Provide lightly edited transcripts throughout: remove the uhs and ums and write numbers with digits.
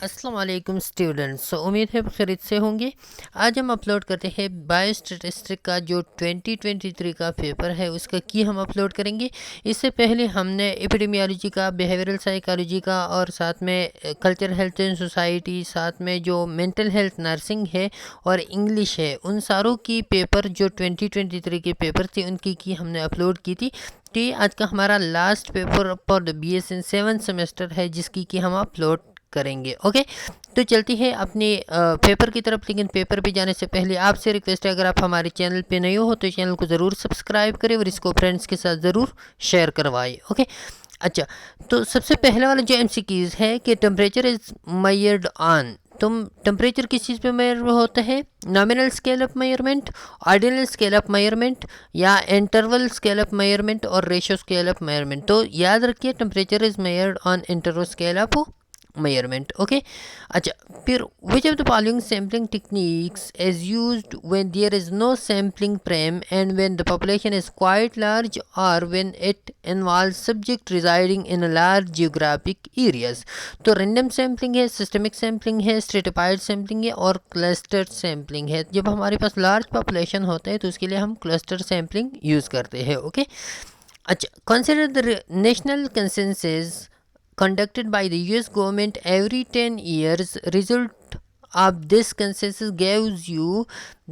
अस्सलाम वालेकुम स्टूडेंट्स। उम्मीद है खैरियत से होंगे। आज हम अपलोड करते हैं बायोस्टैटिस्टिक का जो 2023 का पेपर है उसका की हम अपलोड करेंगे। इससे पहले हमने एपिडेमियोलॉजी का, बिहेवियरल साइकोलॉजी का और साथ में कल्चर हेल्थ एंड सोसाइटी, साथ में जो मेंटल हेल्थ नर्सिंग है और इंग्लिश है, उन सारों की पेपर जो 2023 के पेपर थे उनकी की हमने अपलोड की थी। तो ये आज का हमारा last paper for the BSN 7 semester है जिसकी कि हम अपलोड करेंगे। ओके, तो चलती है अपने पेपर की तरफ। लेकिन पेपर पे जाने से पहले आपसे रिक्वेस्ट है, अगर आप हमारे चैनल पे नए हो तो चैनल को ज़रूर सब्सक्राइब करें और इसको फ्रेंड्स के साथ ज़रूर शेयर करवाएं। ओके, अच्छा, तो सबसे पहले वाला जो MCQs है कि टेम्परेचर इज़ मेजर्ड ऑन, तुम टेम्परेचर किस चीज़ पे मेजर होता है? Nominal scale of measurement, ordinal scale of measurement या इंटरवल स्केल ऑफ मेजरमेंट और रेशियो स्केल ऑफ मेजरमेंट। तो याद रखिए temperature is measured on interval scale of measurement. Okay, अच्छा, फिर which of the following sampling techniques is used when there is no sampling frame and when the population is quite large or when it involves subject residing in a large geographic areas? तो random sampling है, systemic sampling है, stratified sampling है और clustered sampling है। जब हमारे पास large population होता है तो उसके लिए हम cluster sampling यूज़ करते हैं। ओके, अच्छा, consider the national consensus conducted by the US government every 10 years. Result of this consensus gives you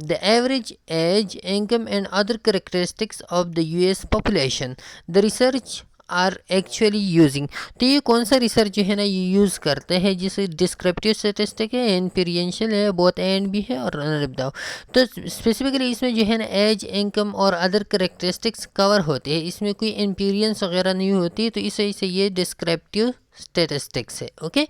the average age, income and other characteristics of the US population. The research are actually using, तो ये कौन सा research जो है ना ये use करते हैं, जिसे डिस्क्रिप्टिव स्टैटिस्टिक है, इंफेरेंशियल है, बोथ एंड भी है और बताओ। तो स्पेसिफिकली इसमें जो है ना एज, इनकम और अदर करेक्टरिस्टिक्स कवर होते हैं, इसमें कोई इंपीरियंस वगैरह नहीं होती, तो इस वजह से ये डिस्क्रिप्टिव स्टैटिस्टिक्स है। ओके,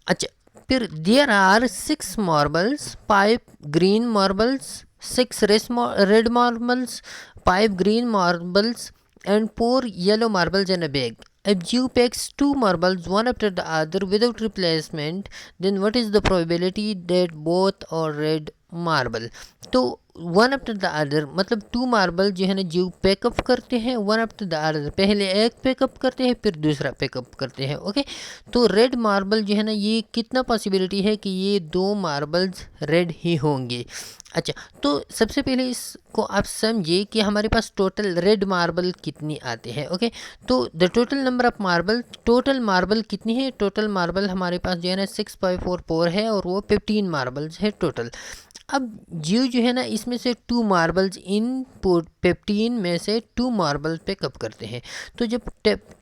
अच्छा, फिर there are 6 marbles, 5 green marbles, 6 red marbles, 5 green marbles and 4 yellow marbles in a bag. If you picks 2 marbles one after the other without replacement, then what is the probability that both are red marble? तो one after the other मतलब 2 marble जो है ना जो pack up करते हैं one after the other, पहले एक पैकअप करते हैं फिर दूसरा पैकअप करते हैं। ओके, तो रेड मार्बल जो है ना ये कितना पॉसिबिलिटी है कि ये 2 मार्बल्स रेड ही होंगे। अच्छा, तो सबसे पहले इसको आप समझिए कि हमारे पास टोटल रेड मार्बल कितनी आते हैं। ओके, तो the total number of marble, total marble कितनी है? टोटल मार्बल हमारे पास जो है ना 6.44 है और वो 15 मार्बल्स है टोटल। अब जो है ना इसमें से 2 मार्बल्स इन 15 में से 2 मार्बल पिकअप करते हैं। तो जब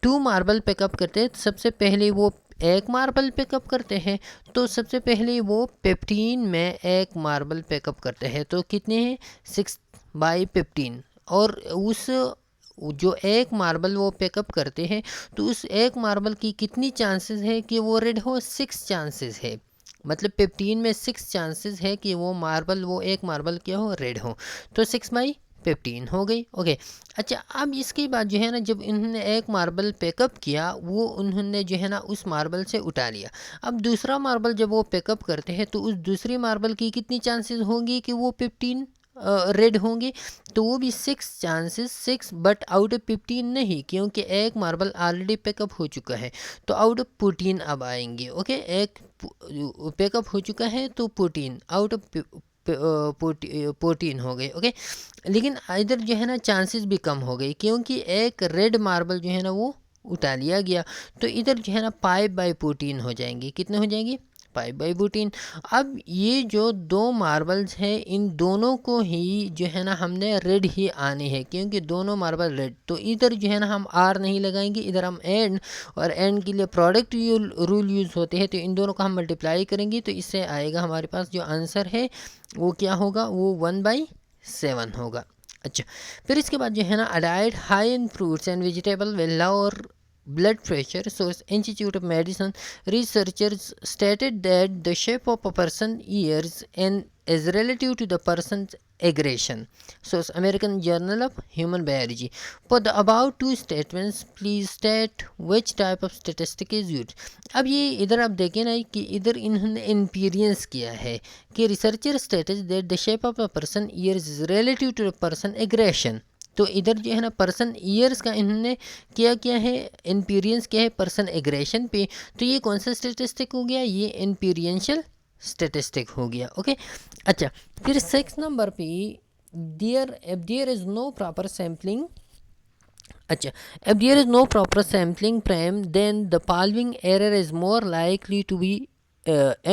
2 मार्बल पिकअप करते हैं तो सबसे पहले वो एक मार्बल पिकअप करते हैं, तो सबसे पहले वो 15 में एक मार्बल पिकअप करते हैं। तो कितने हैं? 6/15। और उस जो एक मार्बल वो पिकअप करते हैं तो उस एक मार्बल की कितनी चांसेस है कि वो रेड हो? 6 चांसेस है। मतलब 15 में 6 चांसेस है कि वो मार्बल, वो एक मार्बल क्या हो? रेड हो। तो 6/15 हो गई। ओके, अच्छा, अब इसके बाद जो है ना जब इन्होंने एक मार्बल पैकअप किया वो उन्होंने जो है ना उस मार्बल से उठा लिया। अब दूसरा मार्बल जब वो पैकअप करते हैं तो उस दूसरी मार्बल की कितनी चांसेस होंगी कि वो 15 रेड होंगे? तो वो भी 6 चांसेस, 6 बट आउट ऑफ 15 नहीं, क्योंकि एक मार्बल ऑलरेडी पैकअप हो चुका है तो आउट ऑफ 14 अब आएंगे। ओके, एक पैकअप हो चुका है तो 14 आउट ऑफ 14 हो गए। ओके, लेकिन इधर जो है ना चांसेस भी कम हो गई क्योंकि एक रेड मार्बल जो है ना वो उठा लिया गया, तो इधर जो है ना 5/14 हो जाएंगे। कितने हो जाएंगे? 5/14। अब ये जो 2 मार्बल्स हैं इन दोनों को ही जो है ना हमने रेड ही आने हैं क्योंकि दोनों मार्बल रेड, तो इधर जो है ना हम आर नहीं लगाएंगे, इधर हम एंड, और एंड के लिए प्रोडक्ट रूल यूज़ होते हैं, तो इन दोनों का हम मल्टीप्लाई करेंगे तो इससे आएगा हमारे पास जो आंसर है वो क्या होगा? वो 1/7 होगा। अच्छा, फिर इसके बाद जो है ना diet high in fruits and vegetable will lower blood pressure. Source Institute of Medicine. Researchers stated that the shape of a person's ears and is relative to the person's aggression. Source American Journal of Human Biology. For the above two statements, please state which type of statistic is used. अब ये इधर आप देखें ना कि इधर इन्होंने इंपीरियंस किया है कि researcher states that the shape of a person ears is relative to the person aggression. तो इधर जो है ना पर्सन ईयर्स का इन्होंने क्या है, इंपीरियंस क्या है पर्सन एग्रेशन पे, तो ये कौन सा स्टेटिस्टिक हो गया, ये इंपीरियंशियल स्टेटिस्टिक हो गया। ओके, अच्छा फिर 6 नंबर पे there is no proper sampling, अच्छा if there is no proper sampling prime then the following error is more likely to be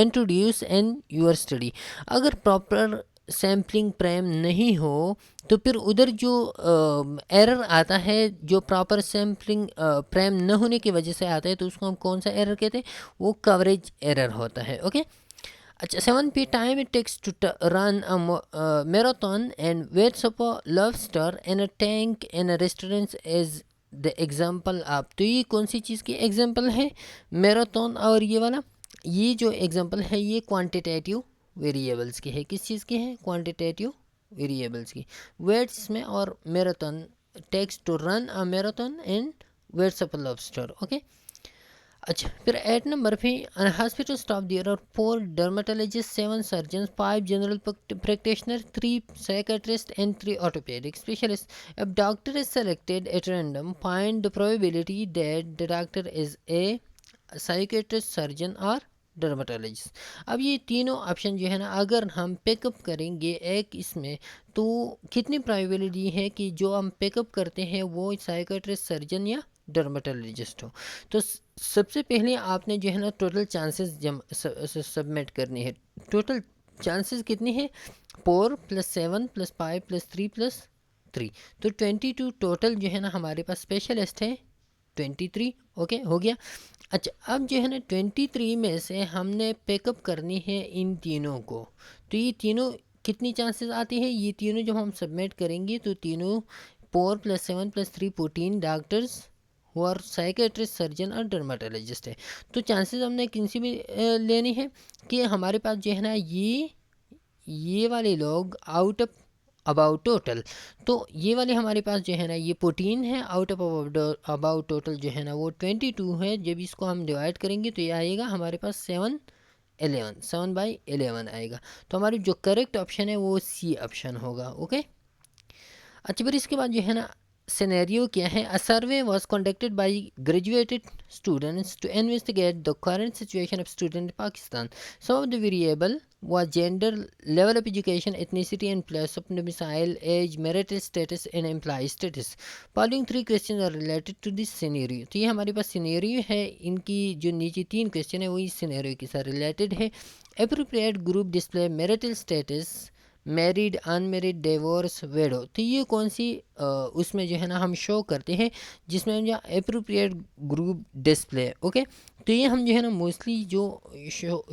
introduced in your study। अगर प्रॉपर सैम्पलिंग प्राइम नहीं हो तो फिर उधर जो एरर आता है, जो प्रॉपर सैम्पलिंग प्राइम न होने की वजह से आता है, तो उसको हम कौन सा एरर कहते हैं, वो कवरेज एरर होता है। ओके, अच्छा 7 p time it takes to run a marathon and weights up a lobster in a tank in a restaurant is the example आप, तो ये कौन सी चीज़ की एग्जाम्पल है, मैराथन और ये वाला, ये जो एग्जाम्पल है ये क्वांटिटेटिव वेरिएबल्स की है, किस चीज़ की है, क्वांटिटेटिव वेरिएबल्स की, वेट्स में, और marathon takes to run a marathon and weights up a lobster. Okay, अच्छा फिर 8 नंबर पे hospital staff there are 4 dermatologist, 7 surgeon, 5 general practitioner, 3 psychiatrist and 3 orthopedic specialist. अब doctor is selected at random, find the probability that the doctor is a psychiatrist, surgeon और dermatologist. अब ये तीनों option जो है ना अगर हम पिकअप करेंगे एक इसमें, तो कितनी प्रोबेबिलिटी है कि जो हम पिकअप करते हैं वो साइकेट्रिस्ट, सर्जन या डर्मेटोलॉजिस्ट हो। तो सबसे पहले आपने जो है ना टोटल चांसेस सबमिट करनी है। टोटल चांसेस कितनी है, 4 + 7 + 5 + 3 + 3, तो 22 टोटल जो है ना हमारे पास स्पेशलिस्ट है 23। ओके हो गया। अच्छा अब जो है ना 23 में से हमने पिकअप करनी है इन तीनों को, तो ये तीनों कितनी चांसेस आती है, ये तीनों जब हम सबमिट करेंगे तो तीनों 4 + 7 + 3 14 डॉक्टर्स और साइकेट्रिस्ट, सर्जन और डर्माटोलॉजिस्ट है। तो चांसेस हमने किन से भी लेनी है कि हमारे पास जो है ना ये वाले लोग आउट ऑफ अबाउट टोटल, तो ये वाले हमारे पास जो है ना ये 14 है, आउट ऑफ अबाउट टोटल जो है ना वो 22 है। जब इसको हम डिवाइड करेंगे तो ये आएगा हमारे पास 7/11 आएगा। तो हमारी जो करेक्ट ऑप्शन है वो सी ऑप्शन होगा। ओके, अच्छा फिर इसके बाद जो है ना सिनेरियो क्या है, a survey was conducted by graduated students to investigate the current situation of student in Pakistan. Some of the variable was gender, level of education, ethnicity and place of domicile, age, marital status and employee status। following 3 questions are related to this scenario। तो ये हमारे पास scenario है, इनकी जो नीचे 3 question है वही scenario के साथ रिलेटेड है। appropriate group display marital status, married, unmarried, divorce, widow. तो ये कौन सी उसमें जो है ना हम शो करते हैं जिसमें हम जो अप्रोप्रिएट ग्रुप डिस्प्ले। ओके, तो ये हम जो है ना मोस्टली जो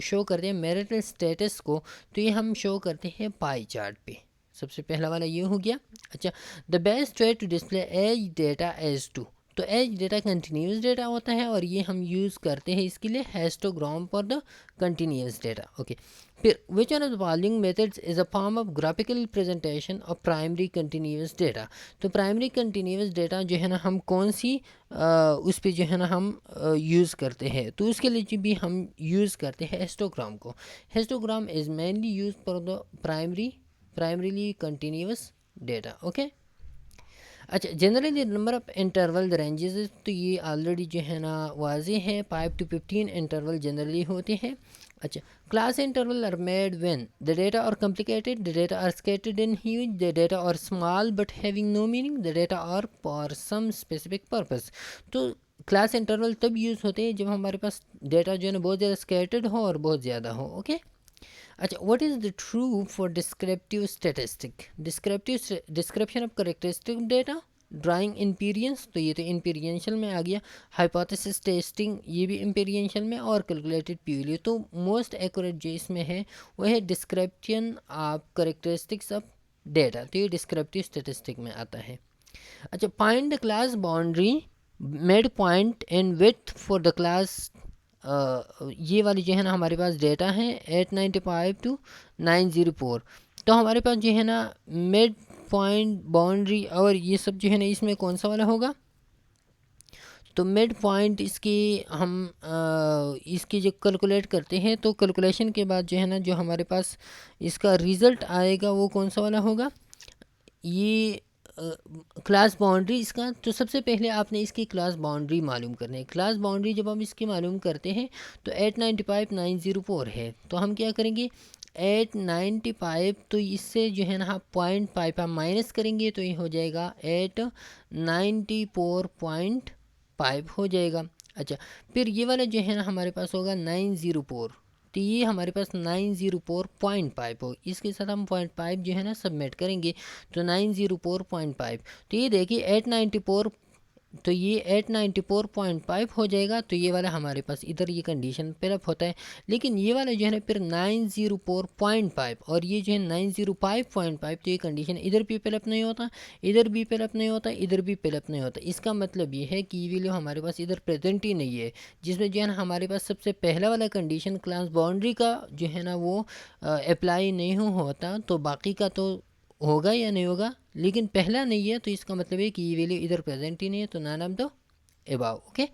शो करते हैं मैरिटल स्टेटस को, तो ये हम शो करते हैं पाई चार्ट पे। सबसे पहला वाला ये हो गया। अच्छा the best way to display as data as to, तो एज डेटा कंटिन्यूस डेटा होता है और ये हम यूज़ करते हैं इसके लिए histogram for the continuous data. Okay, फिर which one of the following methods is a form of graphical presentation of primary continuous data. तो प्राइमरी कंटिन्यूस डेटा जो है ना हम कौन सी उस पर जो है ना हम यूज़ करते हैं, तो उसके लिए भी हम यूज़ करते हैं हिस्टोग्राम को। Histogram is mainly use for the primarily continuous data. Okay, अच्छा generally number of interval ranges, तो ये ऑलरेडी जो है ना वाजे है 5 to 15 इंटरवल जनरली होते हैं। अच्छा class interval are made when the data are complicated, the data are scattered in huge, the data are small but having no meaning, the data are for some specific purpose. तो class interval तब use होते हैं जब हमारे पास data जो है ना बहुत ज़्यादा स्कैटर्ड हो और बहुत ज़्यादा हो। ओके, अच्छा what is the true for descriptive statistic, description of characteristic data, drawing inferences, तो ये तो इंपीरियंशियल में आ गया, हाइपोथेसिस टेस्टिंग ये भी इंपीरियंशियल में, और कैलकुलेटेड पीवीली। तो मोस्ट एक्यूरेट जो इसमें है वो है description of characteristics of data, तो ये डिस्क्रिप्टिव स्टैटिस्टिक में आता है। अच्छा find the class boundary, mid point and width for the class, ये वाली जो है ना हमारे पास डेटा है 895 to 904। तो हमारे पास जो है ना मिड पॉइंट, बाउंड्री और ये सब जो है ना इसमें कौन सा वाला होगा, तो मिड पॉइंट इसकी हम इसकी जो कैलकुलेट करते हैं, तो कैलकुलेशन के बाद जो है ना जो हमारे पास इसका रिज़ल्ट आएगा वो कौन सा वाला होगा, ये क्लास बाउंड्री इसका, तो सबसे पहले आपने इसकी क्लास बाउंड्री मालूम करनी है। क्लास बाउंड्री जब हम इसकी मालूम करते हैं तो 895,904 है, तो हम क्या करेंगे 895, तो इससे जो है ना 0.5 हम माइनस करेंगे तो ये हो जाएगा 894.5 हो जाएगा। अच्छा, फिर ये वाला जो है ना हमारे पास होगा 904, तो ये हमारे पास 904.5 हो, इसके साथ हम 0.5 जो है ना सबमिट करेंगे तो 904.5, तो ये देखिए 894, तो ये 894.5 हो जाएगा। तो ये वाला हमारे पास इधर ये कंडीशन फिलअप होता है, लेकिन ये वाला जो है ना फिर 904.5 और ये जो है 905.5, तो ये कंडीशन इधर भी फिलअप नहीं होता, इधर भी फिलअप नहीं होता, इधर भी फिलअप नहीं होता। इसका मतलब ये है कि ये वैल्यू हमारे पास इधर प्रेजेंट ही नहीं है, जिसमें जो है ना हमारे पास सबसे पहला वाला कंडीशन क्लास बाउंड्री का जो है ना वो अप्लाई नहीं होता, तो बाकी का तो होगा या नहीं होगा, लेकिन पहला नहीं है, तो इसका मतलब है कि ये वैल्यू इधर प्रेजेंट ही नहीं है, तो none of the above. Okay,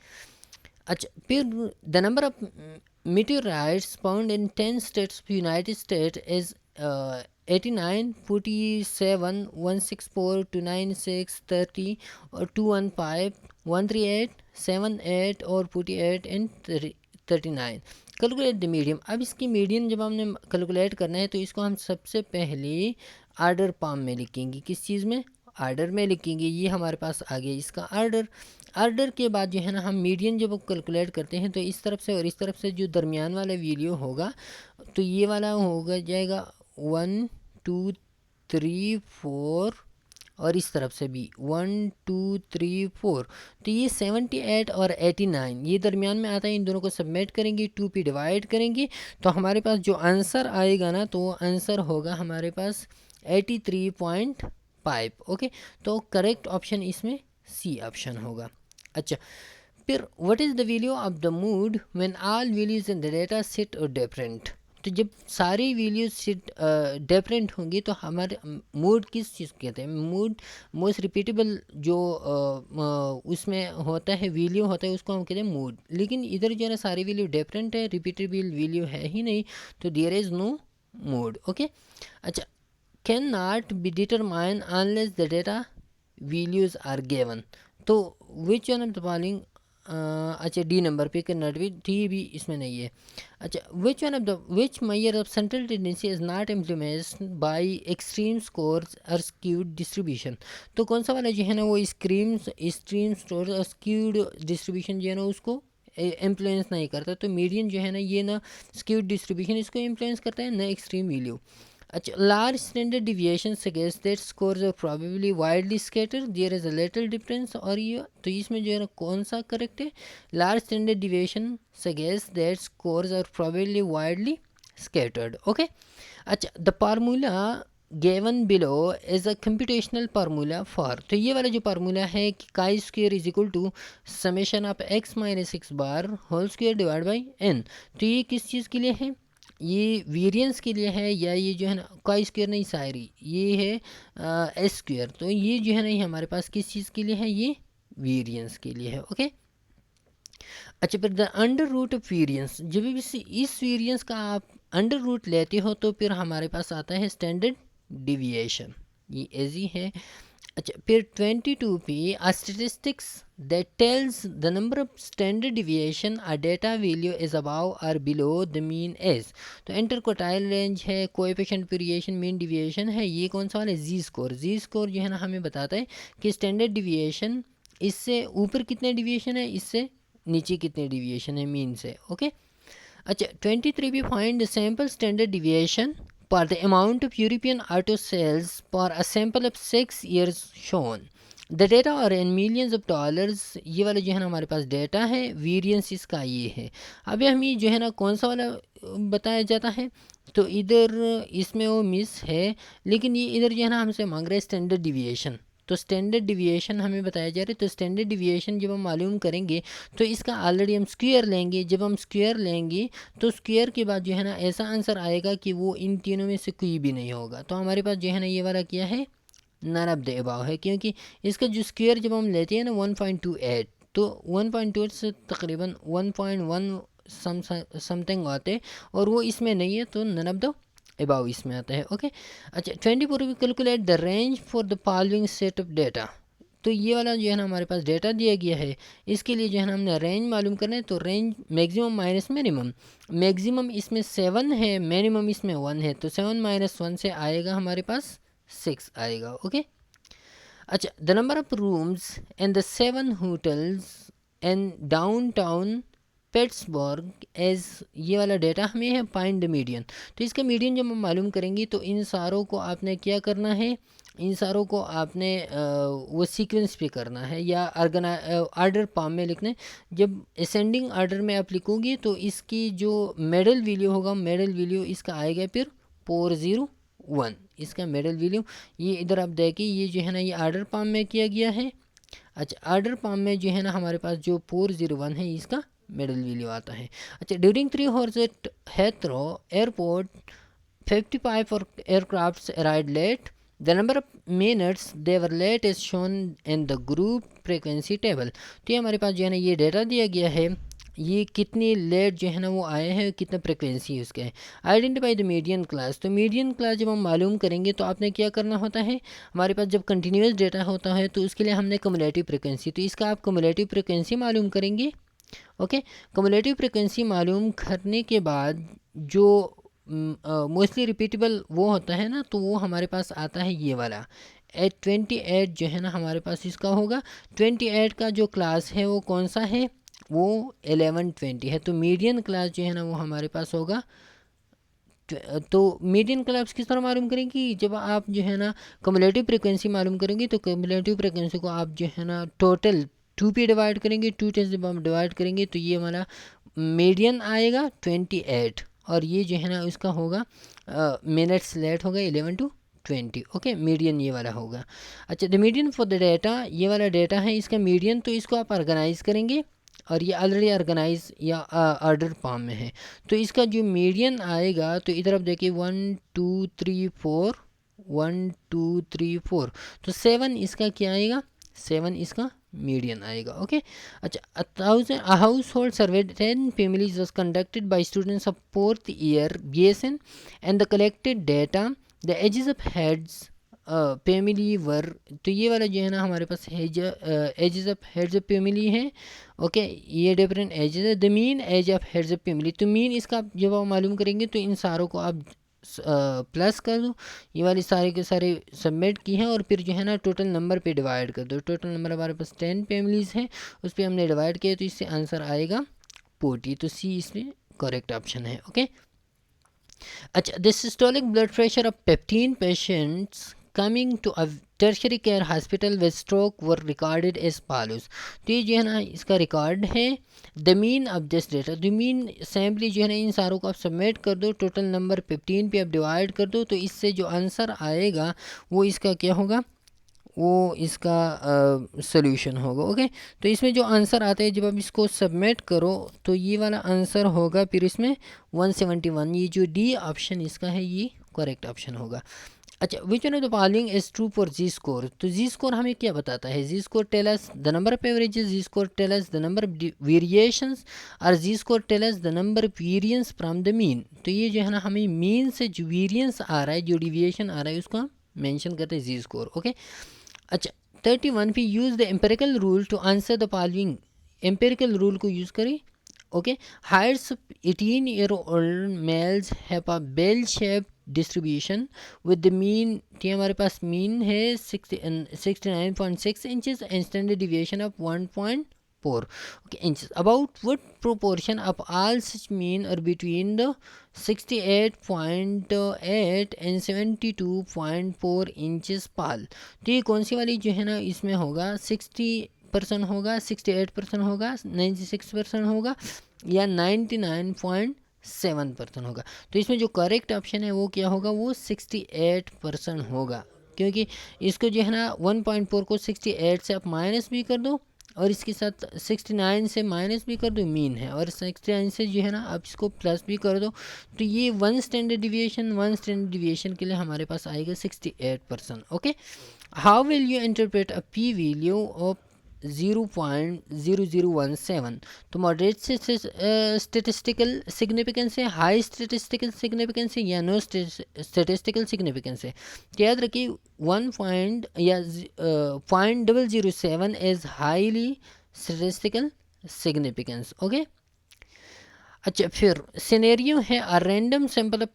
अच्छा, फिर the number of meteorites found in 10 states of United States is 89, 47, 164, 296, 30 और 215, 138, 78 और 48 एंड 39। Calculate the medium. अब इसकी मीडियन जब हमने कैलकुलेट करना है तो इसको हम सबसे पहले आर्डर पाम में लिखेंगे। किस चीज़ में? आर्डर में लिखेंगे। ये हमारे पास आ गया इसका आर्डर। आर्डर के बाद जो है ना हम मीडियन जब कैलकुलेट करते हैं तो इस तरफ से और इस तरफ से जो दरमियान वाला वैल्यू होगा तो ये वाला होगा जाएगा 1 2 3 4 और इस तरफ से भी 1 2 3 4, तो ये 78 और 89 ये दरमियान में आता है। इन दोनों को सबमिट करेंगे, 2 पे डिवाइड करेंगे तो हमारे पास जो आंसर आएगा ना तो आंसर होगा हमारे पास 83.5। ओके, तो करेक्ट ऑप्शन इसमें सी ऑप्शन होगा। अच्छा, फिर what is the value of the mood when all values in the data set और डिफरेंट। तो जब सारी वैल्यूज सेट डिफरेंट होंगी तो हमारे मूड किस चीज़ कहते हैं? मूड मोस्ट रिपीटेबल जो उसमें होता है वैल्यू होता है उसको हम कहते हैं मूड। लेकिन इधर जो है ना सारी वैल्यू डिफरेंट है, रिपीटेबल वैल्यू है ही नहीं, तो there is no mode. Okay, अच्छा, can not be determine unless the data values are given. तो which one of the following, अच्छा डी नंबर पे कैन भी, टी भी इसमें नहीं है। अच्छा, which measure of central tendency is not implemented by extreme scores और स्क्यूड डिस्ट्रीब्यूशन। तो कौन सा वाला जो है ना वो एक्सट्रीम स्कोर और स्क्यूड डिस्ट्रीब्यूशन जो है ना उसको इन्फ्लुएंस नहीं करता। तो मीडियन जो है ना ये ना स्क्यूड डिस्ट्रीब्यूशन इसको इन्फ्लुएंस करता है, ना एक्सट्रीम वैल्यू। अच्छा, large standard deviation suggests that scores are probably widely scattered, there is a little difference। और ये तो इसमें जो है ना कौन सा करेक्ट है? large standard deviation suggests that scores are probably widely scattered। Okay, अच्छा, the formula given below is a computational formula for, तो ये वाला जो फार्मूला है कि chi square is equal to summation of x minus x bar whole square divide by n। तो ये किस चीज़ के लिए है? ये वेरिएंस के लिए है, या ये जो है ना काई स्क्वायर नहीं सारी, ये है एस स्क्वायर। तो ये जो है ना ये हमारे पास किस चीज़ के लिए है? ये वेरिएंस के लिए है। ओके, अच्छा, फिर the under root of variance, जब भी इस वेरिएंस का आप अंडर रूट लेते हो तो फिर हमारे पास आता है स्टैंडर्ड डिविएशन, ये ऐसी है। अच्छा, फिर 22 पे a statistics that tells the number of standard deviation a data value is above or below the mean is। तो इंटरक्वार्टाइल रेंज है, कोएफिशिएंट वेरिएशन, मीन डिविएशन है। ये कौन सा वाला है? Z score. जी स्कोर जो है ना हमें बताता है कि स्टैंडर्ड डिविएशन इससे ऊपर कितने डिविएशन है, इससे नीचे कितने डिविएशन है मीन से। ओके, अच्छा, 23 भी find the sample standard deviation for the amount of European auto sales for a sample of 6 years shown। The data are in millions of dollars। ये वाला जो है ना हमारे पास डेटा है, वेरिएंस इसका ये है। अभी हम ये जो है ना कौन सा वाला बताया जाता है, तो इधर इसमें वो मिस है, लेकिन ये इधर जो है ना हमसे मांग रहा है स्टैंडर्ड डिविएशन। तो स्टैंडर्ड डिविएशन हमें बताया जा रहा है, तो स्टैंडर्ड डिविएशन जब हम मालूम करेंगे तो इसका ऑलरेडी हम स्क्वायर लेंगे। जब हम स्क्वायर लेंगे तो स्क्वायर के बाद जो है ना ऐसा आंसर आएगा कि वो इन तीनों में से कोई भी नहीं होगा। तो हमारे पास जो है ना ये वाला क्या है? नन ऑफ द अबव है, क्योंकि इसका जो स्क्वायर जब हम लेते हैं ना 1.28, तो 1.28 से तकरीबन 1.1 समथिंग आते और वो इसमें नहीं है, तो नन ऑफ द अबाउ इसमें आता है। ओके, अच्छा 24 we calculate the range for the following set of data. तो ये वाला जो है ना हमारे पास डेटा दिया गया है, इसके लिए जो है ना हमने रेंज मालूम करना है। तो range maximum minus minimum, maximum इसमें 7 है, मिनिमम इसमें 1 है, तो 7 माइनस 1 से आएगा हमारे पास 6 आएगा। ओके, अच्छा the number of rooms and the 7 hotels and downtown Pittsburgh as, ये वाला डेटा हमें है फाइंड द मीडियन। तो इसका मीडियन जब हम मालूम करेंगे तो इन सारों को आपने क्या करना है, इन सारों को आपने वो सीक्वेंस पे करना है या ऑर्डर फॉर्म में लिखना है। जब असेंडिंग ऑर्डर में आप लिखोगे तो इसकी जो मेडल वैल्यू होगा, मेडल वैल्यू इसका आएगा फिर 401, इसका मेडल वैल्यू। ये इधर आप देखिए, ये जो है ना ये ऑर्डर फॉर्म में किया गया है। अच्छा ऑर्डर फॉर्म में जो है ना हमारे पास जो 401 है इसका मेडल वैल्यू आता है। अच्छा during 3 hours at Heathrow airport 55 और aircraft arrived late, the number of minutes they were late is shown in the group frequency table. तो ये हमारे पास जो है ना ये डेटा दिया गया है, ये कितनी लेट जो है ना वो आए हैं, कितना फ्रिक्वेंसी है उसके। Identify the median class. तो मीडियन क्लास जब हम मालूम करेंगे तो आपने क्या करना होता है, हमारे पास जब कंटिन्यूस डेटा होता है तो उसके लिए हमने कम्युलेटिव फ्रिक्वेंसी, तो इसका आप कम्युलेटिव फ्रिक्वेंसी मालूम करेंगे। ओके, कम्युलेटिव फ्रिक्वेंसी मालूम करने के बाद जो मोस्टली रिपीटेबल वो होता है ना, तो वो हमारे पास आता है ये वाला 28 जो है ना हमारे पास इसका होगा। 28 का जो क्लास है वो कौन सा है, वो 1120 है। तो मीडियन क्लास जो है ना वो हमारे पास होगा। तो मीडियन क्लास किस तरह मालूम करेंगी, जब आप जो है ना कम्युलेटिव फ्रिक्वेंसी मालूम करेंगे तो कम्युलेटिव फ्रिक्वेंसी को आप जो है ना टोटल 2 पे डिवाइड करेंगे, 2 से जब हम डिवाइड करेंगे तो ये हमारा मीडियन आएगा 28 और ये जो है ना इसका होगा मिनट्स लेट होगा 11 to 20। ओके, मीडियन ये वाला होगा। अच्छा the median for the data, ये वाला डेटा है इसका मीडियन, तो इसको आप ऑर्गेनाइज करेंगे और ये ऑलरेडी ऑर्गेनाइज या ऑर्डर फॉर्म में है। तो इसका जो मीडियन आएगा तो इधर आप देखिए 1 2 3 4, 1 2 3 4, तो 7 इसका क्या आएगा, 7 इसका मीडियन आएगा। ओके, अच्छा a household survey 10 families was conducted by students of 4th year BSN and the collected data, the ages of heads family were. तो ये वाला जो है ना हमारे पास ages of heads of family है। ओके, ये डिफरेंट एजेस है। The mean age of heads of family, तो मीन इसका आप जब आप मालूम करेंगे तो इन सारों को आप प्लस कर दो, ये वाली सारे के सारे सबमिट की हैं और फिर जो है ना टोटल नंबर पे डिवाइड कर दो। टोटल नंबर हमारे पास 10 फैमिलीज़ हैं, उस पर हमने डिवाइड किया तो इससे आंसर आएगा 40। तो सी इसमें करेक्ट ऑप्शन है। ओके, अच्छा the systolic blood pressure of 15 patients coming to a tertiary care hospital with stroke were recorded as follows. तो ये जो है ना इसका रिकॉर्ड है। The mean of this data, the mean sample जो है ना इन सारों को आप सबमिट कर दो, टोटल नंबर 15 पे आप डिवाइड कर दो, तो इससे जो आंसर आएगा वो इसका क्या होगा, वो इसका सोल्यूशन होगा। ओके, तो इसमें जो आंसर आता है जब आप इसको सबमिट करो तो ये वाला आंसर होगा फिर इसमें 171। ये जो डी ऑप्शन इसका है ये करेक्ट ऑप्शन होगा। अच्छा which one of the following is true for Z score. तो जी स्कोर हमें क्या बताता है, Z score tell us the number of averages, Z score tell us the number of variations और Z score tell us the number of variance from the mean. तो ये जो है ना हमें मीन से जो वेरिएंस आ रहा है, जो डिविएशन आ रहा है उसको हम मेंशन करते हैं जी स्कोर। ओके, अच्छा 31 पे use the empirical rule to answer the following. Empirical rule को यूज़ करें। Okay, heights 18-year-old males have a bell shape distribution with the mean, ये हमारे पास मीन है 69.6 inches and standard deviation of 1.4 inches. About what proportion of all such mean are between the 68.8 and 72.4 inches पाल। तो ये कौन सी वाली जो है ना इसमें होगा, 60% होगा, 68% होगा, 96% होगा या 99.7% होगा। तो इसमें जो करेक्ट ऑप्शन है वो क्या होगा, वो 68% होगा, क्योंकि इसको जो है ना 1.4 को 68 से आप माइनस भी कर दो और इसके साथ 69 से माइनस भी कर दो, मीन है, और 69 से जो है ना आप इसको प्लस भी कर दो, तो ये वन स्टैंडर्ड डिविएशन के लिए हमारे पास आएगा 68%। Okay, how will you interpret a P value of 0.0017। तो मॉडरेट स्टेटिस्टिकल सिग्निफिकेंस है, हाई स्टेटिस्टिकल सिग्निफिकेंस है या नो स्टेटिस्टिकल सिग्निफिकेंस है। तो याद रखिए 0.007 is highly statistical significance. Okay, अच्छा फिर सिनेरियो है a random sample of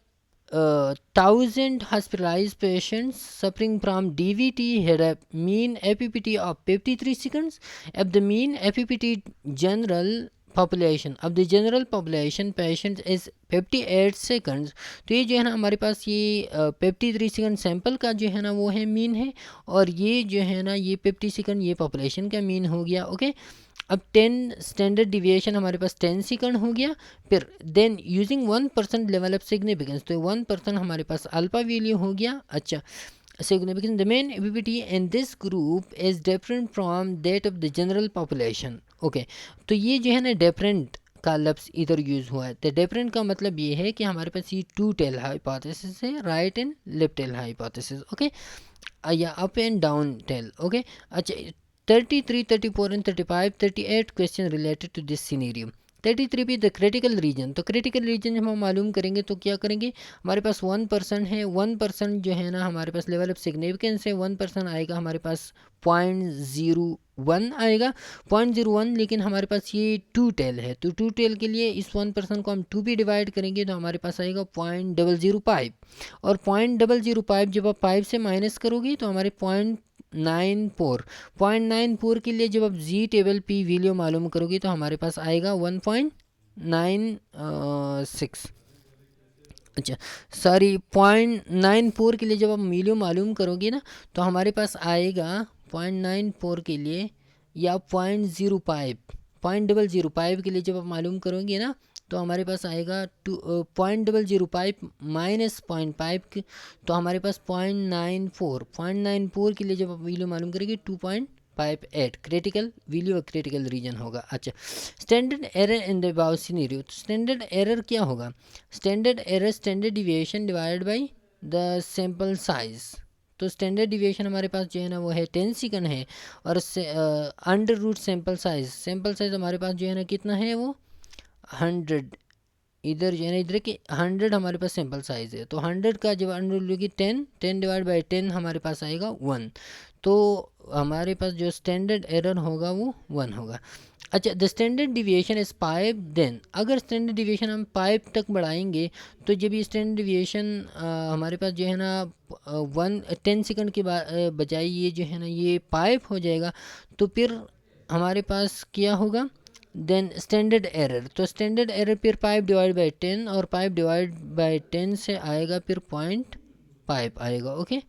1000 hospitalized patients suffering from DVT had a mean FPPT of 53 seconds. If the mean FPPT general general population patient is 58 seconds, तो ये जो है ना हमारे पास ये 53 सेकंड सैंपल का जो है ना वो है मीन है, और ये जो है ना ये 50 सेकंड ये पॉपुलेशन का मीन हो गया। ओके, अब 10 स्टैंडर्ड डिविएशन हमारे पास 10 सेकंड हो गया। फिर then using 1% level of significance, तो 1% हमारे पास अल्फा वैल्यू हो गया। अच्छा, significance, the main APPT in this group is different from that of the general population। Okay, तो ये जो है ना डिफरेंट का लफ्ज़ इधर यूज़ हुआ है। तो डिफरेंट का मतलब ये है कि हमारे पास ये टू टेल हाइपोथेसिस है, right and left tail hypothesis. Okay, या up and down tail. Okay, अच्छा 33, 34 and 35, 38 question related to this scenario. 33 भी द क्रिटिकल रीजन, तो क्रिटिकल रीजन जब हम मालूम करेंगे तो क्या करेंगे, हमारे पास 1% है, 1% जो है ना हमारे पास लेवल ऑफ सिग्निफिकेंस है, 1% आएगा हमारे पास 0.01 आएगा, 0.01। लेकिन हमारे पास ये टू टेल है, तो टू टेल के लिए इस 1% को हम 2 भी डिवाइड करेंगे तो हमारे पास आएगा 0.005, और 0.005 जब आप 5 से माइनस करोगे तो हमारे 0.94 के लिए जब आप जी टेबल पी वैल्यू मालूम करोगे तो हमारे पास आएगा 1.96। अच्छा सॉरी 0.94 के लिए जब आप वैल्यू मालूम करोगे ना तो हमारे पास आएगा 0.94 के लिए, या 0.05 के लिए जब आप मालूम करोगे ना तो हमारे पास आएगा 0.005 माइनस 0.5, तो हमारे पास 0.94 के लिए जब आप वैल्यू मालूम करेंगे 2.58 क्रिटिकल वैल्यू और क्रिटिकल रीजन होगा। अच्छा, standard error in the about scenario, तो स्टैंडर्ड एरर क्या होगा, standard error standard deviation divided by the sample size. तो स्टैंडर्ड डिविएशन हमारे पास जो है ना वो है 10 सेकंड है, और अंडर रूट सैंपल साइज हमारे पास जो है ना कितना है वो 100। इधर जो है ना इधर कि 100 हमारे पास सैंपल साइज है, तो 100 का जब अंडर लोगी 10 डिवाइड बाई 10 हमारे पास आएगा 1, तो हमारे पास जो स्टैंडर्ड एरर होगा वो 1 होगा। अच्छा, the standard deviation is 5, then अगर स्टैंडर्ड डिविएशन हम 5 तक बढ़ाएंगे तो जब ये स्टैंडर्ड डिविएशन हमारे पास जो है ना 10 सेकंड के बजाय ये जो है ना ये 5 हो जाएगा, तो फिर हमारे पास क्या होगा, देन स्टैंडर्ड एरर, तो स्टैंडर्ड एरर फिर 5 डिवाइड बाई 10, और 5 डिवाइड बाई 10 से आएगा फिर 0.5 आएगा। ओके,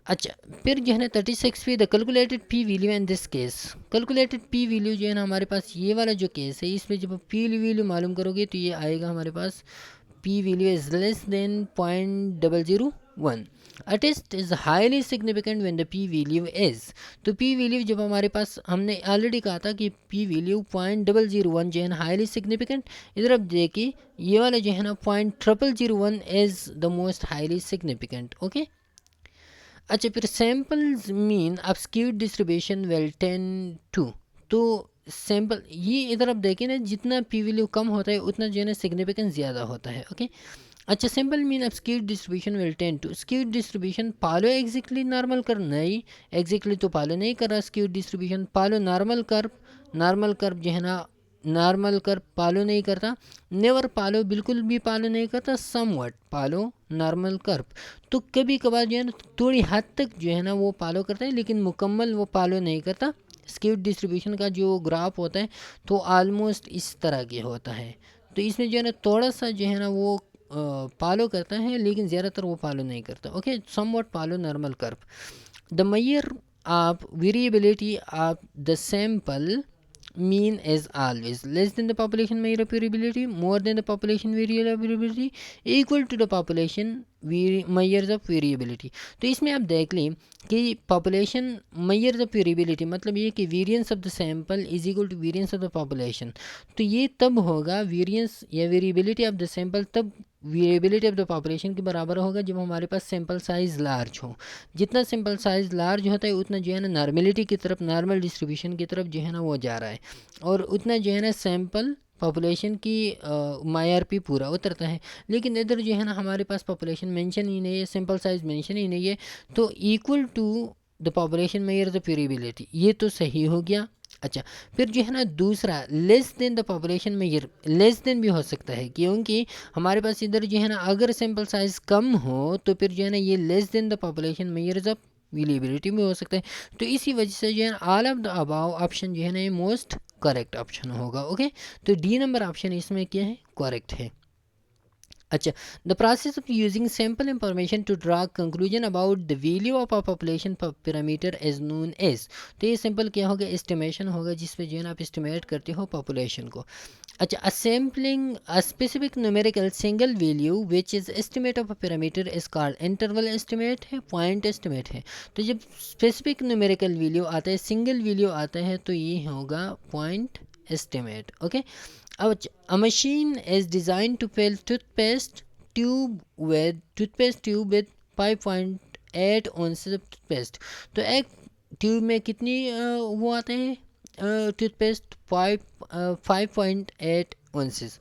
अच्छा फिर जो है ना 36 पे the calculated P value in this case, calculated P value जो है ना हमारे पास ये वाला जो केस है इसमें जब पी वैल्यू मालूम करोगे तो ये आएगा हमारे पास P value is less than 0.001। A test is highly significant when the P value is, तो पी वैल्यू जब हमारे पास हमने ऑलरेडी कहा था कि पी वैल्यू 0.001 जो है ना हाईली सिग्निफिकेंट, इधर अब देखिए ये वाला जो है ना 0.001 is the most highly significant. Okay, अच्छा फिर सैम्पल्स मीन अब स्क्यूड डिस्ट्रीब्यूशन वेल 10 टू, तो सैम्पल ये इधर आप देखें ना जितना पी वैल्यू कम होता है उतना जो है ना सिग्निफिकेंस ज़्यादा होता है। ओके, अच्छा सैम्पल मीन अब skewed distribution well 10 to, skewed distribution follow exactly normal कर नहीं, एग्जैक्टली तो पालो नहीं कर रहा skewed distribution, follow normal curve जो है ना नॉर्मल कर्व पालो नहीं करता, नेवर पालो बिल्कुल भी पालो नहीं करता, समवट पालो नॉर्मल कर्व, तो कभी कभार जो है ना थोड़ी हद तक जो है ना वो पालो करता है लेकिन मुकम्मल वो पालो नहीं करता। स्क्यूड डिस्ट्रीब्यूशन का जो ग्राफ होता है तो ऑलमोस्ट इस तरह के होता है, तो इसमें जो है ना थोड़ा सा जो है ना वो पालो करता है लेकिन ज़्यादातर वो पालो नहीं करता। ओके, समवट पालो normal curve, the measure of variability of the sample mean is always less than the population variability, more than the population variability, equal to the population measures of variability. तो इसमें आप देख लें कि population measures of variability मतलब ये कि variance of the sample is equal to variance of the population. तो ये तब होगा वेरिएंस या वेरिएबिलिटी ऑफ द सैंपल तब वेरिएबिलिटी ऑफ द पॉपुलेशन के बराबर होगा जब हमारे पास सैंपल साइज़ लार्ज हो। जितना सैंपल साइज़ लार्ज होता है उतना जो है ना नॉर्मेलिटी की तरफ, नॉर्मल डिस्ट्रीब्यूशन की तरफ जो है ना वो जा रहा है, और उतना जो है ना सैंपल पॉपुलेशन की माईआरपी पूरा उतरता है। लेकिन इधर जो है ना हमारे पास पॉपुलेशन मेंशन ही नहीं है, सैंपल साइज मेंशन ही नहीं है, तो equal to the population measure the variability, ये तो सही हो गया। अच्छा, फिर जो है ना दूसरा less than the population measure, less than भी हो सकता है क्योंकि हमारे पास इधर जो है ना अगर सैंपल साइज कम हो तो फिर जो है ना ये less than the population measure of variability में हो सकता है। तो इसी वजह से जो है all of the above option जो है ना ये मोस्ट करेक्ट ऑप्शन होगा। ओके, तो डी नंबर ऑप्शन इसमें क्या है, करेक्ट है। अच्छा, the process of using sample information to draw conclusion about the value of a population parameter as known as. तो ये सिंपल क्या होगा, एस्टिमेशन होगा जिसमें जो है ना आप एस्टिमेट करते हो पॉपुलेशन को। अच्छा, assembling a specific numerical single value which is estimate of a parameter is called interval estimate है, point estimate है। तो जब specific numerical value आता है, single value आता है, तो ये होगा point estimate। ओके, अब a machine is designed to fill toothpaste tube with 5.8 ounces of toothpaste। तो एक ट्यूब में कितनी वो आते हैं टूथपेस्ट 5.8 ounces।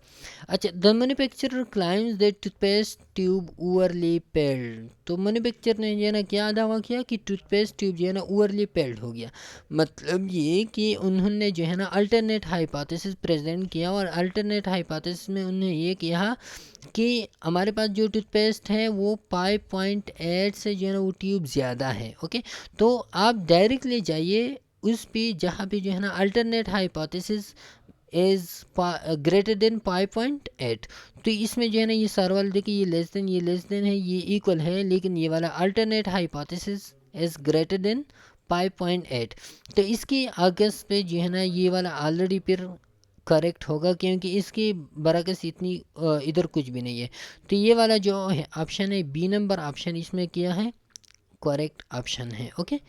अच्छा, the manufacturer climbs that toothpaste tube overly पेल्ड। तो मैन्युफैक्चर ने जो है ना क्या दावा किया कि टूथपेस्ट ट्यूब जो है ना ओवरली पेल्ड हो गया। मतलब ये कि उन्होंने जो है ना अल्टरनेट हाइपोथेसिस प्रेजेंट किया, और अल्टरनेट हाइपोथेसिस में उन्होंने ये किया कि हमारे पास जो टूथपेस्ट है वो 5.8 से जो है ना वो ट्यूब ज़्यादा है। ओके, तो आप डायरेक्टली जाइए उस पे जहाँ पे जो है ना alternate hypothesis is greater then 5.8। तो इसमें जो है ना ये सारा वाला देखिए, ये लेस देन है, ये इक्वल है, लेकिन ये वाला alternate hypothesis is greater then 5.8। तो इसकी अगस्त पे जो है ना ये वाला ऑलरेडी फिर करेक्ट होगा क्योंकि इसकी बरकस इतनी इधर कुछ भी नहीं है। तो ये वाला जो है ऑप्शन है बी नंबर ऑप्शन इसमें किया है करेक्ट ऑप्शन है। ओके,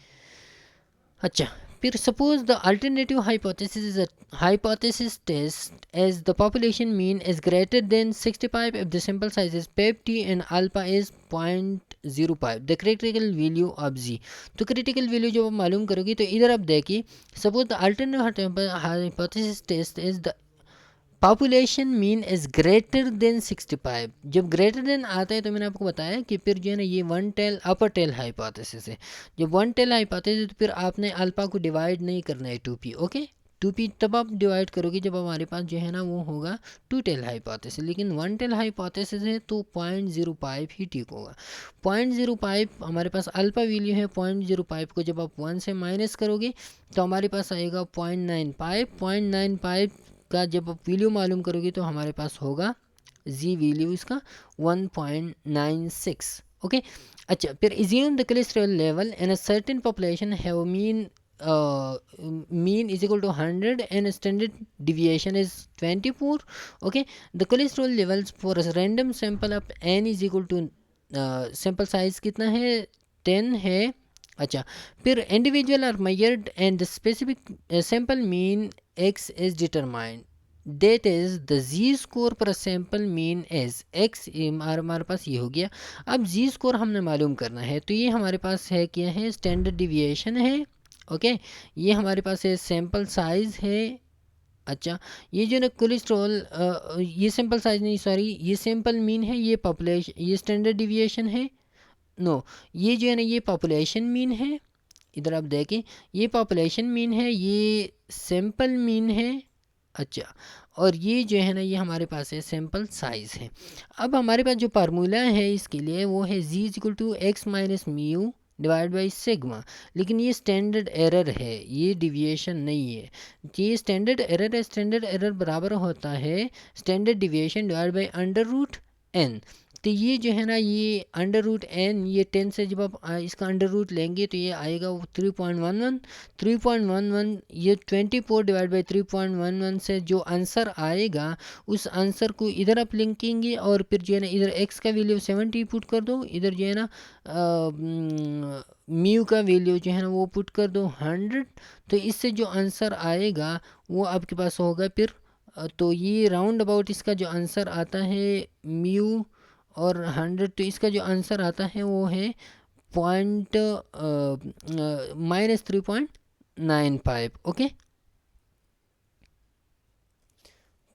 अच्छा, फिर suppose the alternative hypothesis test as the population mean is greater than 65 if the simple size is पेप T and alpha is 0.05 the critical value of Z. तो critical value जब आप मालूम करोगे तो इधर आप देखिए, suppose the alternative hypothesis test is the population mean is greater than 65। जब ग्रेटर देन आता है तो मैंने आपको बताया कि फिर जो है ना ये वन टेल अपर टेल हाइपोथेसिस है। जब वन टेल हाइपोथेसिस तो फिर आपने अल्फा को डिवाइड नहीं करना है 2p। ओके, 2p तब आप डिवाइड करोगे जब हमारे पास जो है ना वो होगा 2 टेल हाइपोथेसिस, लेकिन 1 टेल हाइपोथेसिस है तो 0.05 ही ठीक होगा। 0.05 हमारे पास अल्फा वैल्यू है, 0.05 को जब आप 1 से माइनस करोगे तो हमारे पास आएगा 0.95 का जब आप वैल्यू मालूम करोगे तो हमारे पास होगा जी वैल्यू इसका 1.96। ओके, अच्छा, फिर assume the cholesterol level in a certain population have mean is equal to 100 and standard deviation is 24। okay, the cholesterol levels for a random sample of n is equal to sample size कितना है 10 है। अच्छा, फिर individual are measured and the specific sample mean x is determined, that is the z score पर sample mean as x हमारे पास ये हो गया। अब z स्कोर हमने मालूम करना है, तो ये हमारे पास है क्या है, स्टैंडर्ड डिविएशन है। ओके, ये हमारे पास है सैंपल साइज है। अच्छा, ये जो ना कोलेस्ट्रॉल ये सैंपल साइज नहीं, सॉरी, ये सैंपल मीन है, ये पॉपुलेशन, ये स्टैंडर्ड डिविएशन है। नो, ये जो है ना ये पॉपुलेशन मीन है। इधर आप देखें, ये पॉपुलेशन मीन है, ये सैंपल मीन है। अच्छा, और ये जो है ना ये हमारे पास है सैंपल साइज है। अब हमारे पास जो फार्मूला है इसके लिए वो है z equal to x minus mu divide by sigma, लेकिन ये स्टैंडर्ड एरर है, ये डिविएशन नहीं है। ये स्टैंडर्ड एरर है, स्टैंडर्ड एरर बराबर होता है standard deviation divide by under root n। तो ये जो है ना ये अंडर रूट एन, ये 10 से जब आप इसका अंडर रूट लेंगे तो ये आएगा वो 3.11। 3.11 ये 24 डिवाइड बाई 3.11 से जो आंसर आएगा उस आंसर को इधर आप लिंकेंगे और फिर जो है ना इधर एक्स का वैल्यू 70 पुट कर दो, इधर जो है ना म्यू का वैल्यू जो है ना वो पुट कर दो 100। तो इससे जो आंसर आएगा वो आपके पास होगा फिर तो ये राउंड अबाउट इसका जो आंसर आता है म्यू और 100, तो इसका जो आंसर आता है वो है पॉइंट -3.95। ओके,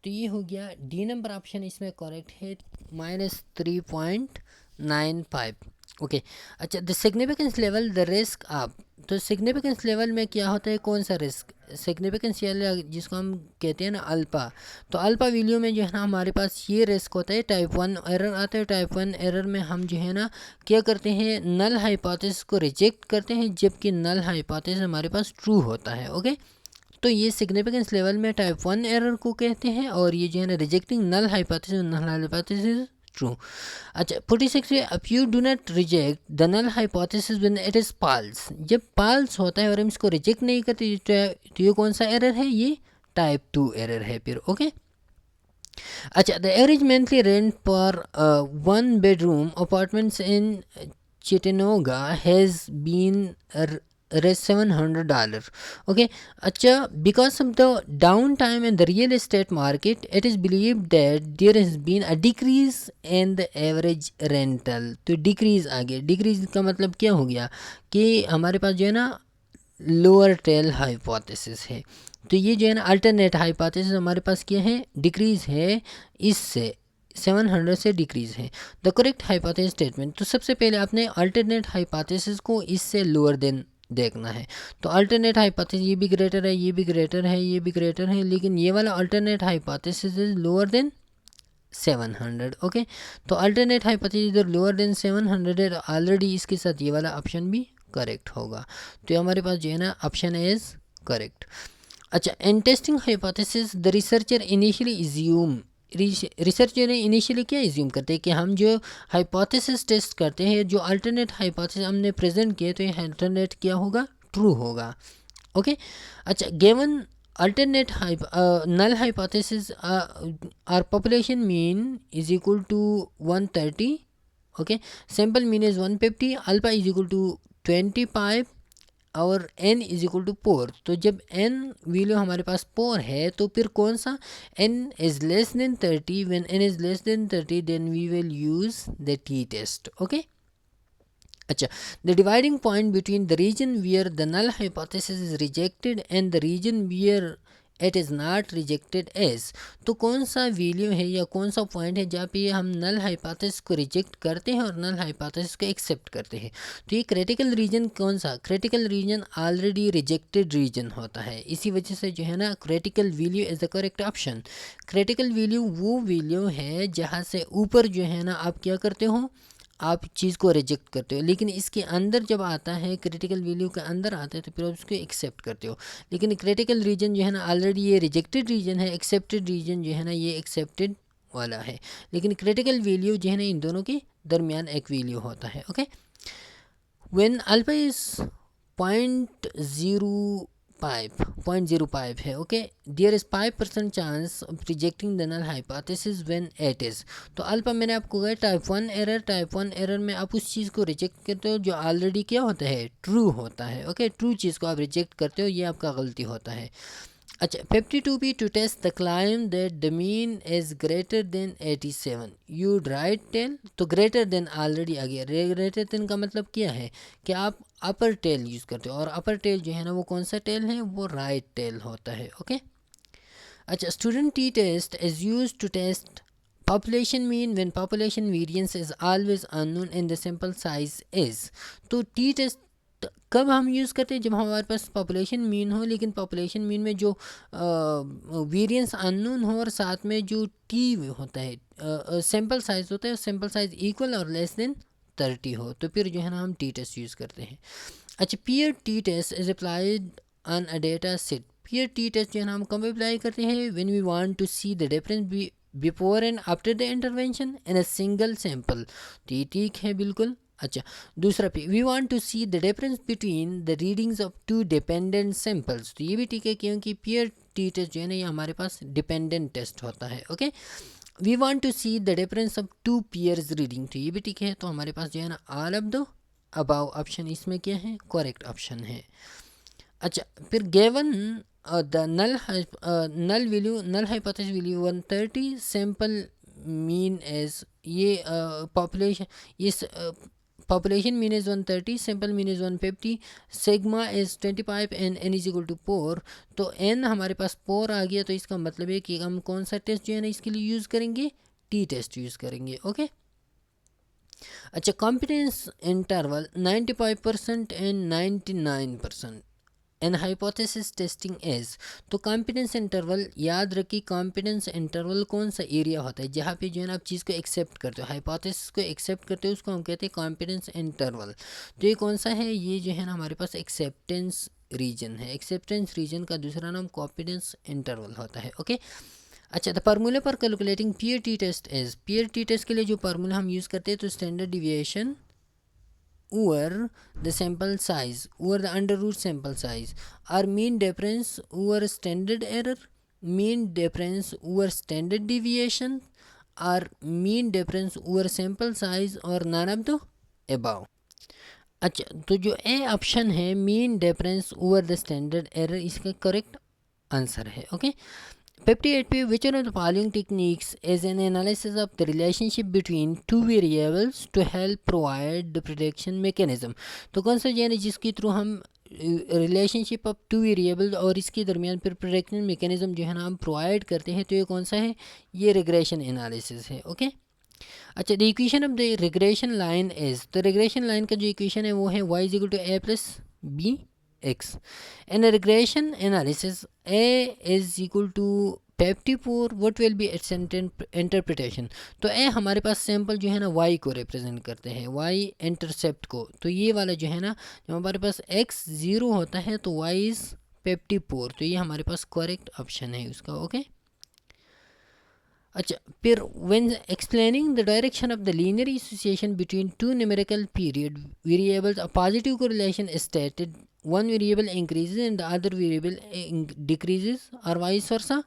तो ये हो गया डी नंबर ऑप्शन इसमें करेक्ट है -3.95। ओके, अच्छा the significance level the risk आप, तो सिग्निफिकेंस लेवल में क्या होता है, कौन सा रिस्क, सिग्निफिकेंस जिसको हम कहते हैं ना अल्फा, तो अल्फा वैल्यू में जो है ना हमारे पास ये रिस्क होता है टाइप 1 एरर आता है। टाइप 1 एरर में हम जो है ना क्या करते हैं, नल हाइपोथेसिस को रिजेक्ट करते हैं जबकि नल हाइपोथेसिस हमारे पास ट्रू होता है। ओके, तो ये सिग्निफिकेंस लेवल में टाइप 1 एरर को कहते हैं और ये जो है ना रिजेक्टिंग नल हाइपोथेसिस ट्रू। अच्छा 46 है, अब you do not reject the null hypothesis when it is false, जब पाल्स होता है और हम इसको रिजेक्ट नहीं करते तो ये कौन सा एरर है, ये टाइप 2 एरर है फिर। ओके, अच्छा द एवरेज मंथली रेंट पर 1 bedroom apartments in Chattanooga has been raise $700। Okay, acha because of the downtime in the real estate market it is believed that there has been a decrease in the average rental। तो decrease आ गया, decrease का मतलब क्या हो गया कि हमारे पास जो है ना लोअर टेल हाइपोथेसिस है, तो ये जो है ना अल्टरनेट हाइपोथेसिस हमारे पास क्या है, डिक्रीज है, इससे 700 से डिक्रीज है। द करेक्ट हाइपोथेसिस स्टेटमेंट, तो सबसे पहले आपने अल्टरनेट हाइपोथेसिस को इससे लोअर देन देखना है। तो अल्टरनेट हाइपोथेसिस ये भी ग्रेटर है, ये भी ग्रेटर है, ये भी ग्रेटर है, लेकिन ये वाला alternate hypothesis is lower than 700। Okay, तो अल्टरनेट हाइपोथेसिस इधर लोअर देन 700 है, ऑलरेडी इसके साथ ये वाला ऑप्शन भी करेक्ट होगा। तो हमारे पास जो है ना ऑप्शन इज करेक्ट। अच्छा, in testing hypothesis the researcher initially assume, researcher initially क्या इज्यूम करते हैं कि हम जो हाइपोथेसिस टेस्ट करते हैं, जो अल्टरनेट हाइपोथेसिस हमने प्रेजेंट किए तो ये अल्टरनेट क्या होगा, ट्रू होगा। ओके, अच्छा given alternate null hypothesis our population mean is equal to 130। okay, sample mean is 150, alpha is equal to 25 और n इज इक्वल टू 4। तो जब n वैल्यू हमारे पास 4 है तो फिर कौन सा n is less than 30, when n is less than 30 then we will use the T test. Okay, अच्छा the dividing point between the region where the null hypothesis is rejected and the region where it is not rejected as, तो कौन सा value है या कौन सा point है जहाँ पे हम नल हाइपोथेसिस को रिजेक्ट करते हैं और नल हाइपोथेसिस को एक्सेप्ट करते हैं। तो ये क्रिटिकल रीजन कौन सा, critical region already rejected region होता है, इसी वजह से जो है ना critical value is the correct option. Critical value वो वैल्यू है जहाँ से ऊपर जो है ना आप क्या करते हो, आप चीज़ को रिजेक्ट करते हो, लेकिन इसके अंदर जब आता है क्रिटिकल वैल्यू के अंदर आता है तो फिर आप उसको एक्सेप्ट करते हो। लेकिन क्रिटिकल रीजन जो है ना ऑलरेडी ये रिजेक्टेड रीजन है, एक्सेप्टेड रीजन जो है ना ये एक्सेप्टेड वाला है, लेकिन क्रिटिकल वैल्यू जो है ना इन दोनों के दरमियान एक वैल्यू होता है। ओके, व्हेन अल्फा इज 0.05 है, okay, there is 5% chance of rejecting the null hypothesis when it is. तो अल्फा मैंने आपको कहा टाइप 1 एरर, टाइप 1 एरर में आप उस चीज़ को रिजेक्ट करते हो जो ऑलरेडी क्या होता है, ट्रू होता है। ओके, ट्रू चीज़ को आप रिजेक्ट करते हो, ये आपका गलती होता है। अच्छा 52 to test the claim that the mean is greater than 87 you right tail, तो ग्रेटर देन ऑलरेडी आ गया, ग्रेटर देन का मतलब क्या है कि आप अपर टेल यूज़ करते हो और अपर टेल जो है ना वो कौन सा टेल है, वो राइट टेल होता है। ओके, अच्छा student t test is use to test population mean when population variance is always unknown and the sample size is। तो टी टेस्ट कब हम यूज़ करते हैं, जब हमारे पास पॉपुलेशन मीन हो लेकिन पॉपुलेशन मीन में जो वेरिएंस अननोन हो और साथ में जो टी होता है सैम्पल साइज होता है, सैम्पल साइज इक्वल और लेस देन 30 हो, तो फिर जो है ना हम टी टेस्ट यूज़ करते हैं। अच्छा pair t test is applied on a data set, pair t test जो है ना हम कब अप्लाई करते हैं, when we want to see the difference before and after the intervention in a single sample. तो ये ठीक है बिल्कुल। अच्छा, दूसरा पे we want to see the difference between the readings of two dependent samples. तो ये भी ठीक है क्योंकि पीयर टी टेस्ट जो है ना ये हमारे पास डिपेंडेंट टेस्ट होता है। Okay, we want to see the difference of two pairs reading. तो ये भी ठीक है। तो हमारे पास जो है ना all of the above option इसमें क्या है, करेक्ट ऑप्शन है। अच्छा, फिर given the null hypothesis value 130 sample mean as, ये पॉपुलेशन, इस population mean is 130, sample mean is 150, sigma is 25 and n is equal to 4। तो n हमारे पास 4 आ गया, तो इसका मतलब है कि हम कौन सा टेस्ट जो है ना इसके लिए यूज़ करेंगे, टी टेस्ट यूज़ करेंगे। ओके, अच्छा, confidence interval 95% and 99% an hypothesis testing as. तो कॉन्फिडेंस इंटरवल याद रखिए, कॉन्फिडेंस इंटरवल कौन सा एरिया होता है जहाँ पे जो है ना आप चीज़ को एक्सेप्ट करते हो, हाइपोथेसिस को एक्सेप्ट करते हो, उसको हम कहते हैं कॉन्फिडेंस इंटरवल। तो ये कौन सा है, ये जो है ना हमारे पास एक्सेप्टेंस रीजन है। एक्सेप्टेंस रीजन का दूसरा नाम कॉन्फिडेंस इंटरवल होता है। ओके, अच्छा, the formula for calculating pair t test as. Pair t test के लिए जो फार्मूला हम यूज़ करते हैं, तो standard deviation over the sample size, over the under root sample size, or mean difference over standard error, mean difference over standard deviation, or mean difference over sample size, और none of the above। अच्छा, तो जो A option है mean difference over the standard error, इसका correct answer है। Okay, 58p, which one of the following techniques is an analysis of the relationship between two variables to help provide the prediction mechanism। तो कौन सा जो है जिसके through हम relationship of two variable और इसके दरमियान फिर प्रोडक्शन मैकेनिज्म जो है ना हम प्रोवाइड करते हैं, तो ये कौन सा है, ये रिग्रेशन एनालिसिस है। ओके, अच्छा, the equation of the regression line is, तो रिग्रेशन लाइन का जो इक्वेशन है वो है y is equal to a plus b x। In a regression analysis, a is equal to 54, what will be its interpretation। तो a हमारे पास sample जो है ना y को रिप्रेजेंट करते हैं, y इंटरसेप्ट को। तो ये वाला जो है ना, जब हमारे पास x 0 होता है तो y इज़ 54, तो ये हमारे पास करेक्ट ऑप्शन है उसका। ओके, अच्छा, फिर when explaining the direction of the linear association between two numerical period variables, a positive correlation is stated, one variable increases and the other variable decreases, और vice versa.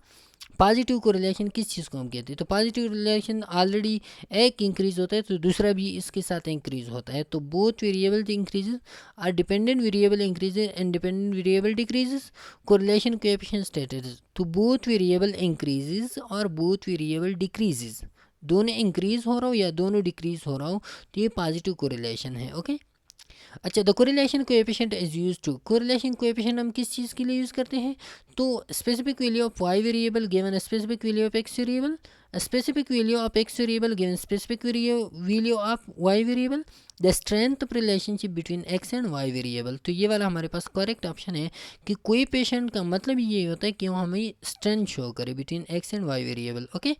Positive correlation किस चीज़ को हम कहते हैं, तो positive correlation already एक increase होता है तो दूसरा भी इसके साथ इंक्रीज होता है। तो बोथ वेरिएबल इंक्रीजेज और dependent variable increases and dependent variable decreases, correlation coefficient stated, तो बोथ वेरिएबल इंक्रीजेज और बोथ वेरिएबल डिक्रीजेज, दोनों इंक्रीज हो रहा हो या दोनों डिक्रीज हो रहा हो, तो ये पॉजिटिव कोरिलेशन है। ओके, अच्छा, the correlation coefficient is use to, correlation coefficient हम किस चीज़ के लिए यूज़ करते हैं, तो specific value of y variable given specific value of x variable, specific value of x variable given specific value of y variable, the strength of relationship between x and y variable. तो ये वाला हमारे पास correct option है कि कोई patient का मतलब ये होता है कि वो हमें स्ट्रेंथ शो करे between x and y variable. Okay,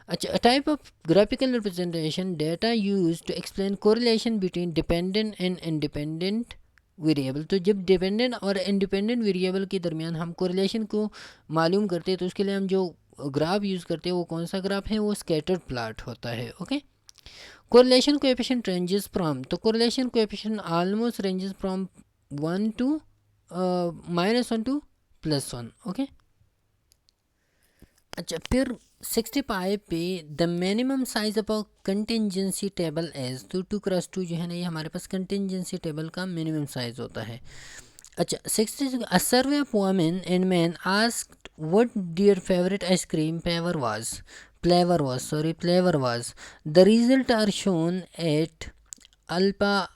अच्छा, a type of graphical representation data used to explain correlation between dependent and independent variable. तो जब डिपेंडेंट और इंडिपेंडेंट वेरिएबल के दरमियान हम कोरिलेशन को मालूम करते हैं, तो उसके लिए हम जो ग्राफ यूज़ करते हैं वो कौन सा ग्राफ है, वो स्कैटर्ड प्लॉट होता है। Okay, correlation coefficient ranges from, तो correlation coefficient almost ranges from 1 to -1 to +1। Okay, अच्छा, फिर 65 पे the minimum size of a contingency table as, तो 2x2 जो है ना ये हमारे पास कंटिजेंसी टेबल का मिनिमम साइज होता है। अच्छा, 66 a survey of women and man asked what their favourite ice cream flavour was, the result are shown at alpha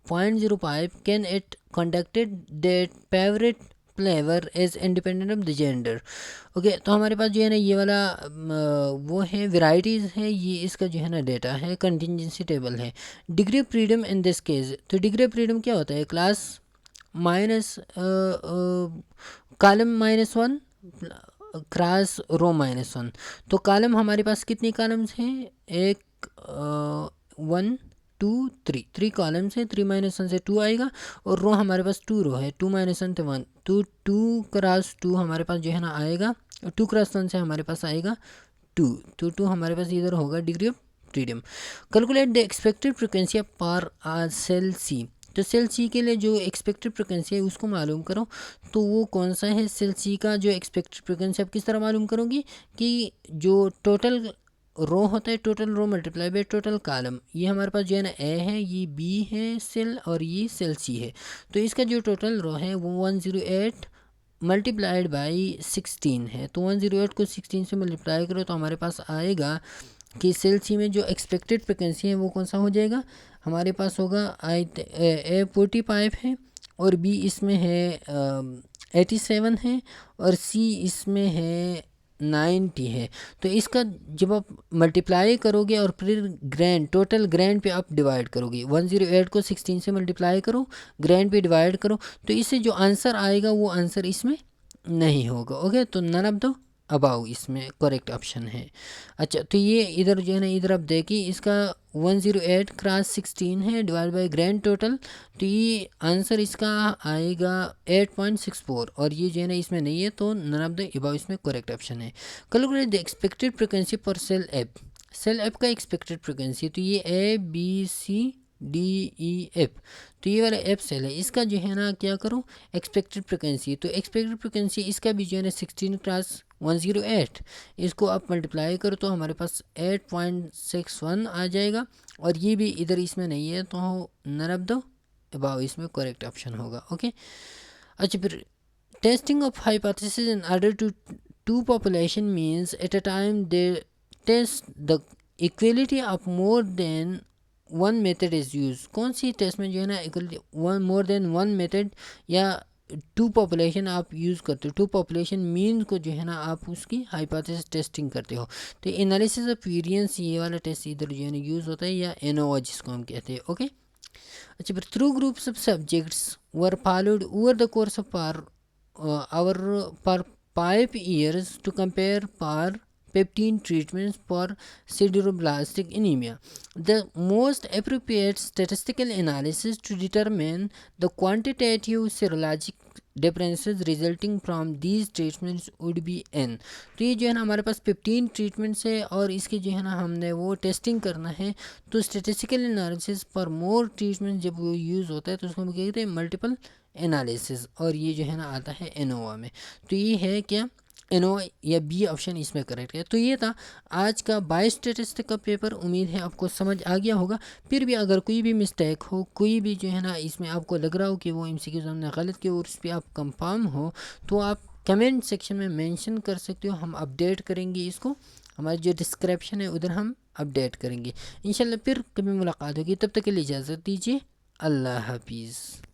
0.05, can it conducted that favourite flavour as independent of the gender. Okay, तो हमारे पास जो है ना ये वाला वो है varieties है, ये इसका जो है ना डेटा है, कंटिजेंसी टेबल है। Degree of freedom in this case, तो डिग्री ऑफ फ्रीडम क्या होता है, क्लास माइनस कॉलम -1 क्रॉस रो -1। तो कॉलम हमारे पास कितनी कॉलम्स हैं, एक 1 2 3 कॉलम्स हैं, 3 -1 से 2 आएगा, और रो हमारे पास 2 रो है, 2 -1 से 1, तो 2 क्रॉस 2 हमारे पास जो है ना आएगा, 2 क्रॉस 1 से हमारे पास आएगा 2, तो 2 हमारे पास इधर होगा degree of freedom. Calculate the expected frequency per cell सी, तो सेल सी के लिए जो एक्सपेक्टेड फ्रिक्वेंसी है उसको मालूम करो। तो वो कौन सा है सेल सी का जो एक्सपेक्टेड फ्रिक्वेंसी आप किस तरह मालूम करोगी कि जो टोटल रो होता है, total row multiply by total column, ये हमारे पास जो है ना ए है, ये बी है सेल और ये सेल सी है। तो इसका जो टोटल रो है वो 108 मल्टीप्लाइड बाई 16 है। तो 108 को 16 से मल्टीप्लाई करो तो हमारे पास आएगा कि सेल सी में जो एक्सपेक्टेड फ्रिक्वेंसी है वो कौन सा हो जाएगा, हमारे पास होगा ए 45 है और बी इसमें है 87 है और सी इसमें है 90 है। तो इसका जब आप मल्टीप्लाई करोगे और फिर ग्रैंड टोटल ग्रैंड पे आप डिवाइड करोगे, 108 को 16 से मल्टीप्लाई करो, ग्रैंड पे डिवाइड करो, तो इससे जो आंसर आएगा वो आंसर इसमें नहीं होगा। ओके, तो नन ऑफ द अबाउ इसमें करेक्ट ऑप्शन है। अच्छा, तो ये इधर जो है ना, इधर आप देखिए इसका 108 क्रॉस 16 है डिवाइड बाय ग्रैंड टोटल, तो ये आंसर इसका आएगा 8.64 और ये जो है ना इसमें नहीं है, तो नन ऑफ द अबाउ इसमें करेक्ट ऑप्शन है। Calculate the expected frequency per cell F, cell F का एक्सपेक्टेड फ्रिक्वेंसी, तो ये A B C D E F, तो ये वाला एफ सेल है, इसका जो है ना क्या करो एक्सपेक्टेड फ्रिक्वेंसी, तो एक्सपेक्टेड फ्रिक्वेंसी इसका भी जो है ना 16 क्रॉस 108, इसको आप मल्टीप्लाई करो तो हमारे पास 8.61 आ जाएगा और ये भी इधर इसमें नहीं है, तो नन ऑफ द अबाव इसमें करेक्ट ऑप्शन होगा। ओके, अच्छा फिर testing of hypothesis in order to two population means at a time they test the equality of more than one method is use, कौन सी टेस्ट में जो है ना equality one more than one method या two population आप use करते हो, टू पॉपुलेशन मीन को जो है ना आप उसकी हाइपोथेसिस टेस्टिंग करते हो। तो एनालिसिस ऑफ वेरिएंस ये वाला टेस्ट इधर जो है ना यूज़ होता है, या एनोवा जिसको हम कहते हैं। ओके, अच्छा फिर through groups of subjects were followed over the course of पर 5 years to compare par peptine treatments for sideroblastic anemia. The most appropriate statistical analysis to determine the quantitative serologic differences resulting from these treatments would be n. तो ये जो है ना हमारे पास 15 treatments है और इसके जो है ना हमने वो टेस्टिंग करना है, तो statistical analysis for more treatment जब वो यूज़ होता है तो उसको हम कहते हैं मल्टीपल एनालिसिस, और ये जो है ना आता है एनोवा में। तो ये है क्या एनोवा या बी ऑप्शन इसमें करेक्ट है। तो ये था आज का बायोस्टैटिस्टिक्स का पेपर, उम्मीद है आपको समझ आ गया होगा। फिर भी अगर कोई भी मिस्टेक हो, कोई भी जो है ना इसमें आपको लग रहा हो कि वो एमसीक्यूज़ हमने गलत किया और उस पर आप कंफर्म हो, तो आप कमेंट सेक्शन में मेंशन कर सकते हो, हम अपडेट करेंगे इसको, हमारी जो डिस्क्रिप्शन है उधर हम अपडेट करेंगे इंशाल्लाह। फिर कभी मुलाकात होगी, तब तक के लिए इजाज़त दीजिए, अल्लाह हाफिज़।